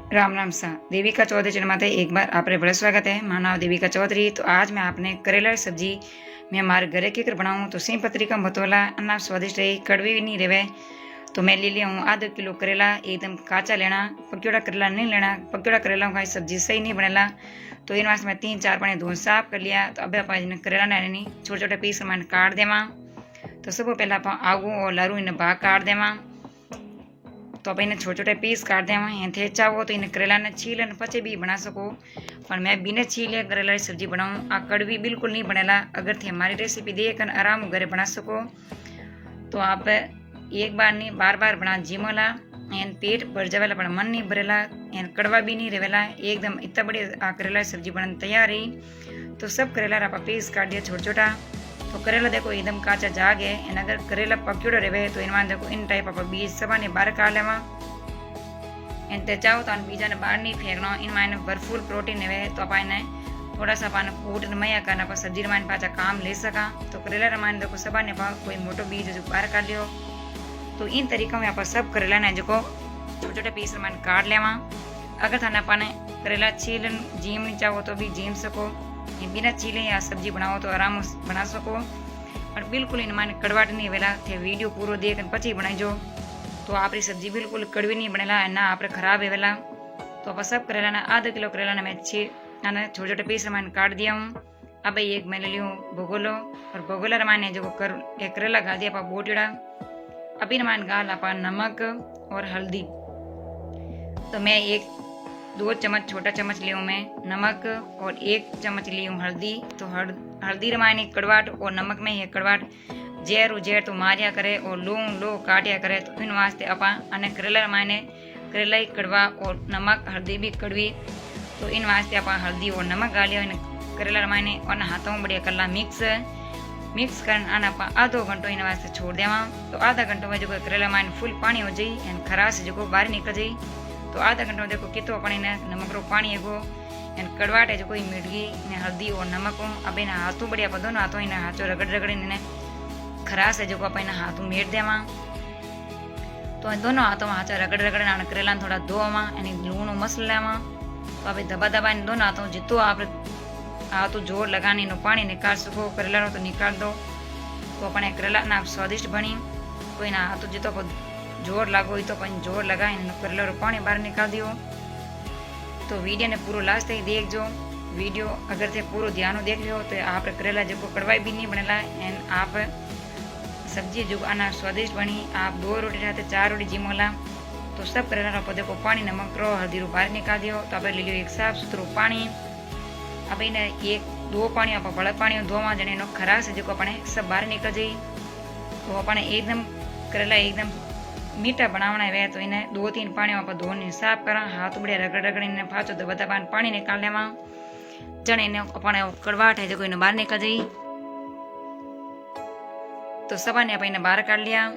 राम राम सा देविका चौधरी चैनल में एक बार आपरे बड़ा स्वागत है। मारा नाम देविका चौधरी। तो आज मैं आपने करेला सब्जी मैं हमारे घरे केकर बनाऊँ तो सिंह पत्री का बतौला अन्ना स्वादिष्ट रही, कड़वी भी नहीं रहे। तो मैं ले लिया हूँ आधा किलो करेला। एकदम काचा लेना, पक्योड़ा करेला नहीं लेना। पक्योड़ा करेला का सब्जी सही नहीं बनेला। तो इन वास्ते मैं 3-4 पानी धो साफ कर लिया। तो अब आप करेला ने छोटे छोटे पीस मैंने काट देवा। तो सब पहला आप आगू और लारू इन्हें भाग काट देवा। तो आप इन्हें छोटे छोटे पीस काट देवा। थे चाहो तो इन्हें करेला ने छील पचे भी बना सको, पर मैं बिना छीले करेला की सब्जी बनाऊँ। आ कड़वी बिल्कुल नहीं बनेला। अगर थे हमारी रेसिपी देख आराम घरे बना सको तो आप एक बार नहीं बार बार बना जीमोला। एन पेट भर जावेला पर मन नहीं भरेला। एन कड़वा भी नहीं रहेला। एकदम इतना बढ़िया आ करेला सब्जी बनने तैयार रही। तो सब करेला आप पीस काट दिया छोटा छोटा। तो करेला देखो एकदम काचा जाग है। एन अगर करेला पक्योड़ो रहे तो इनमें देखो इन टाइप आप बीज सभा ने बाहर काट लेवा। एन ते चाहो तो बीजा ने बाहर नहीं फेंकना। इनमें भरपूर प्रोटीन है। तो आप इन्हें थोड़ा सा पान कूट मया करना पर सब्जी रमान पाचा काम ले सका। तो करेला रमान देखो सभा ने कोई मोटो बीज जो बाहर काट लियो। तो इन तरीका में आप सब करेला ने जो छोटे छोटे पीस रमान काट लेवा। अगर थाना पाने करेला छीलन जीम नहीं चाहो तो भी जीम सको। बिना छीले या सब्जी बनाओ तो आराम बना सको। और बिल्कुल इनमें कड़वाट नहीं वेला थे। वीडियो पूरा देख पची बनाईजो तो आपरी सब्जी बिल्कुल कड़वी नहीं बनेला ना आप खराब है वेला। तो आप सब करेला ना आधा किलो करेला ने मैं छोटे छोटे पीस रमान काट दिया हूँ। अब एक मैं ले लियो भगोलो और भगोला रमान जो एक करेला गा दिया आप बोटिड़ा। अभी रमान गाल आप नमक और हल्दी। तो मैं 2 चम्मच छोटा चम्मच लियो मैं नमक और 1 चम्मच लियो हल्दी। तो हल्दी रमानी कड़वाट और नमक में ये कड़वाट जेर तो मारिया करे और लो काटिया करे। तो इन वास्ते अपा अने करेला रमाने करेला ही कड़वा और नमक हल्दी भी कड़वी। तो इन वास्ते अपा हल्दी और नमक गालियो करेला रमाने और हाथों बढ़िया कला मिक्स कर आधो घंटो इन वास्ते छोड़ देवा। तो आधा घंटो में जो करेला माने फुल पानी हो जाई एन खरास जो बाहर निकल जाई। तो आधा घंटो देखो कितो अपने नमक रो पानी एगो एन कड़वाट है जो कोई मिर्गी ने हल्दी और नमक अब इन हाथों बढ़िया पदो ना हाथों इन हाथों रगड़ इन्हें खरास है जो आप इन हाथों मेट देवा। तो दोनों हाथों में हाथ रगड़ करेला थोड़ा धोवा एनी लूण मसल लेवा। तो आप दबा इन दोनों हाथों जितो आप हाथों जोर लगाने पानी निकाल सको करेला तो निकाल दो। तो अपने करेला ना स्वादिष्ट बनी। तो इन हाथों जितो जोर लागो तो अपन जोर लगा करेला पानी बाहर निकाल दियो। तो वीडियो ने पूरा लास्ट तक देखो। वीडियो अगर थे पूरा ध्यान देख लियो तो आप करेला जो कड़वाई भी नहीं बनेला एन आप सब्जी जो आना स्वादिष्ट बनी। आप 2 रोटी खाते 4 रोटी जीमोला। तो सब करेला देखो पानी नमक रो हल्दी रो बाहर निकाल दियो। तो आप ले लियो एक साफ सुथरो पानी। अब इन्हें 1-2 पानी आप बड़ा पानी धोवा जने खरास है जो अपने सब बाहर निकल जाई। तो अपने एकदम करेला एकदम मीठा बनावना है तो इन्हें 2-3 पानी आप धोने साफ करा। हाथ बढ़िया रगड़ इन्हें पाचो तो बता पानी निकाल लेवा जने इन्हें अपने कड़वाट है जो इन्हें बाहर निकल जाई। तो सबा ने आप इन्हें बाहर काट लिया।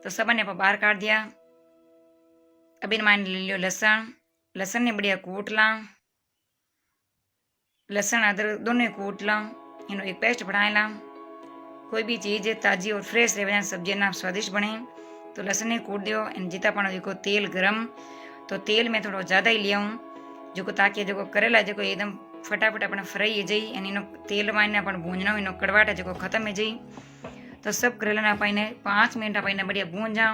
तो सबा ने आप बाहर काट दिया। अब इन मान ले लियो लहसुन ने बढ़िया कूट ला। लहसुन अदरक दोनों कूट ला इनो एक पेस्ट बना ला। कोई भी चीज़ ताजी और फ्रेश रहे सब्जी ना स्वादिष्ट बने। तो लहसुन ने कूट दियो एन जिता पण जो तेल गरम। तो तेल में थोड़ा ज़्यादा ही लिया जो ताकि जो करेला जो एकदम फटाफट अपने फ्राई हो जाए एन इनो तेल में अपन भूंजना इनो कड़वाट जो खत्म हो जाए। तो सब करेला आप 5 मिनट आप बढ़िया भूंजा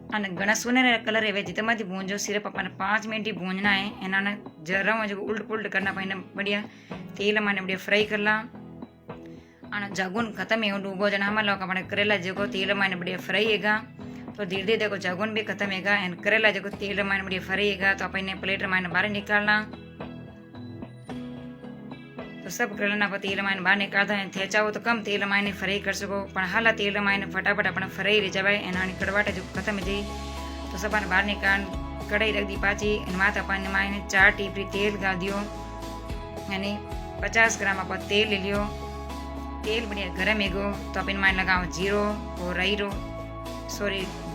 અને ઘણા સુનેરા कलर है जितने भूंजो सिर्फ अपन 5 मिनट ही भूंजना है। इन्होंने जरा जो उल्ट पुल्ट करना पाइने बढ़िया तेल मैंने बढ़िया फ्राई कर ला। जागुन खत्म है डूबो जना हमारे लोग अपने करेला जो तेल मैंने बढ़िया फ्राई हैगा। तो धीरे धीरे देखो जागुन भी खत्म हैगा एंड करेला जो तेल मैंने बढ़िया फ्राई हैगा। तो आप इन्हें प्लेट मैंने बाहर निकालना। तो सब करेला ना तेल मैंने बाहर निकालता है। थे चाहो तो कम तेल मैंने फ्राई कर सको पर हाला तेल मैंने फटाफट अपना फ्राई रह जाए एना कड़वाट जो खत्म हो जाए। तो सब बाहर निकाल कढ़ाई रख दी पाची मात अपन मैंने 4 टीपरी तेल गाल दियो यानी 50 ग्राम आप तेल ले लियो। तेल बढ़िया गरम है तो आप इनमें लगाओ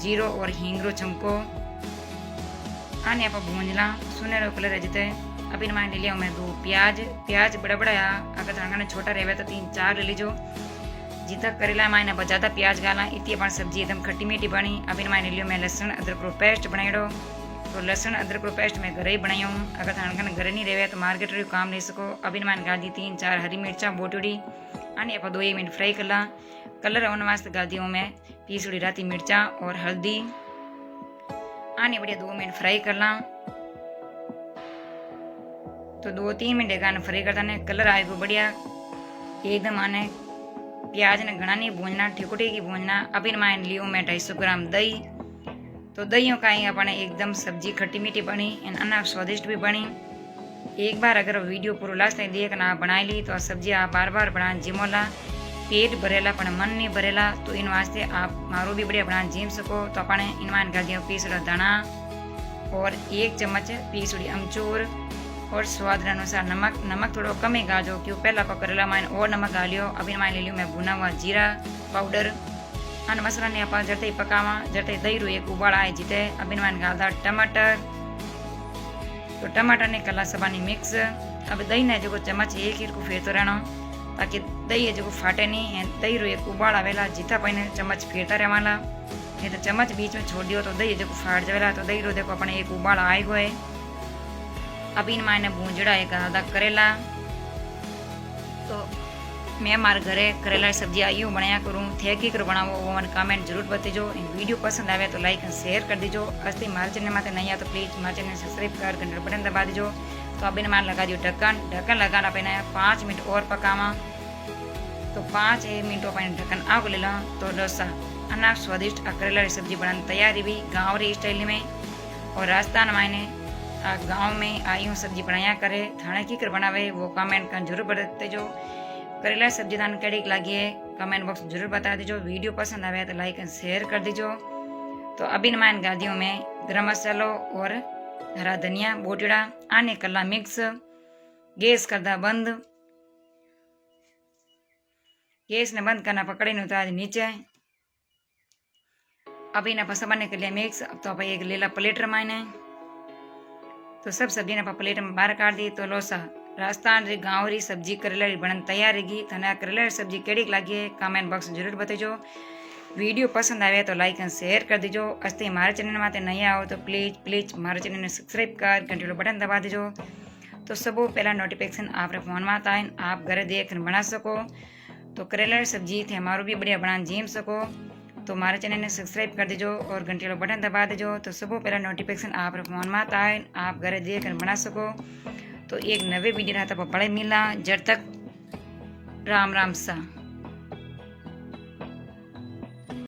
जीरो और हींग रो चमको आने आप भूंजला सुनहरो कलर है जिते। अब इनमें ले लिया मैं 2 प्याज बड़ा बड़ा अगर थोड़ा छोटा रहे तो 3-4 ले लीजो। जितना करेला में ज़्यादा प्याज गाला इतनी अपन सब्जी एकदम खट्टी मीठी बनी। अब इनमें ले लियो मैं लहसुन अदरक रो पेस्ट बनाइडो तो लहसुन अदरक रो पेस्ट मैं घरे ही बनाई हूँ। अगर थाने घरे नहीं रहे तो मार्केट रो काम ले सको। अभी मैंने गाल दी 3-4 हरी मिर्चा बोटड़ी आने आप 2 मिनट फ्राई कर ला। कलर होने वास्ते गाल दी हूँ मैं पीसड़ी राती मिर्चा और हल्दी आने बढ़िया 2 मिनट फ्राई कर ला। तो 2-3 मिनट का फ्राई करता ने कलर आएगा बढ़िया एकदम। आने प्याज ने घना नहीं भूनना, ठिकुटी की भूनना। अभी मान लियो मैं 250 ग्राम दही। तो दही का ही अपने एकदम सब्जी खट्टी मीठी बनी एंड अना स्वादिष्ट भी बनी। एक बार अगर वीडियो पूरा लास्ट तक देखना बनाई ली तो सब्जी आप बार बार बना जिमोला। पेट भरेला पण मन नहीं भरेला तो इन वास्ते आप मारो भी बढ़िया बना जिम सको। तो अपने इनमान कर दिया पीसड़ा दाना और 1 चम्मच पीसड़ी अमचूर और स्वाद अनुसार नमक। नमक थोड़ा कम ही गाजो क्यों पहला करेला माइन और नमक गालियो। अभी माइन ले लियो मैं भुना हुआ जीरा पाउडर अन मसाला ने आप जड़ते ही पकावा। जड़ते दही रू एक उबाल आए जीते अभी माइन गालदा टमाटर। तो टमाटर ने कला सबानी मिक्स। अब दही ने जो चम्मच 1 को फेरतो रहना ताकि दही जो फाटे नहीं। दही रू एक उबाल आवेला जीता पहले चम्मच फेरता रहवाला, नहीं तो चम्मच बीच में छोड़ दियो तो दही जो फाट जावेला। तो दही रू देखो अपने एक उबाल आए गो है। अभी इन मायने भूंजड़ा एक आधा करेला। तो मैं मारे घरे करेला की सब्जी आई हूँ बनाया करूँ थे की कर बनावो वो मैंने कमेंट जरूर बताइजो। वीडियो पसंद आवे तो लाइक और शेयर कर दीजो। अस्थि मारे चैनल में नहीं आ तो प्लीज मारे चैनल सब्सक्राइब कर घंटे बटन दबा दीजो। तो अभी मार लगा दियो ढक्कन। ढक्कन लगाना पहले 5 मिनट और पकावा। तो 5 मिनटों पर ढक्कन आग ले लो। तो डोसा अना स्वादिष्ट करेला की सब्जी बनाने तैयारी भी गाँव स्टाइल में। और राजस्थान मायने गांव में आई हूँ सब्जी बनाया करे थाने की कर बनावे वो कमेंट कर जरूर बताते जो। करेला सब्जी थाने कड़ी लगी है कमेंट बॉक्स जरूर बता दीजो। वीडियो पसंद आवे तो लाइक एंड शेयर कर दीजो। तो अभी मान गा दियो मैं गरम मसालो और हरा धनिया बोटड़ा आने कला मिक्स। गैस करदा बंद। गैस ने बंद करना पकड़ी नहीं उतार नीचे। अभी ना पसंद के लिए मिक्स। अब तो एक लीला प्लेट रमाने तो सब सब्जी ने प्लेट में बाहर काट दी। तो लोसा राजस्थान री गाँव री सब्जी करेला री बनन तैयार रहेगी। थाने करेला री सब्जी केड़ी लगी है कमेंट बॉक्स जरूर बताइजो। वीडियो पसंद आवे तो लाइक एंड शेयर कर दीजो। अस्थि हमारे चैनल में नहीं आओ तो प्लीज हमारे चैनल ने सब्सक्राइब कर घंटे बटन दबा दीजो। तो सबो पहला नोटिफिकेशन आप फोन में आता है आप घरे देख बना सको। तो करेला री सब्जी थे हमारो भी बढ़िया बना जीम सको। तो हमारे चैनल ने सब्सक्राइब कर दीजो और घंटे वाला बटन दबा दीजो। तो सबो पहला नोटिफिकेशन आप फोन में आता है आप घरे देख बना सको। तो एक नवे वीडियो रहता पड़े मिला जब तक राम राम सा।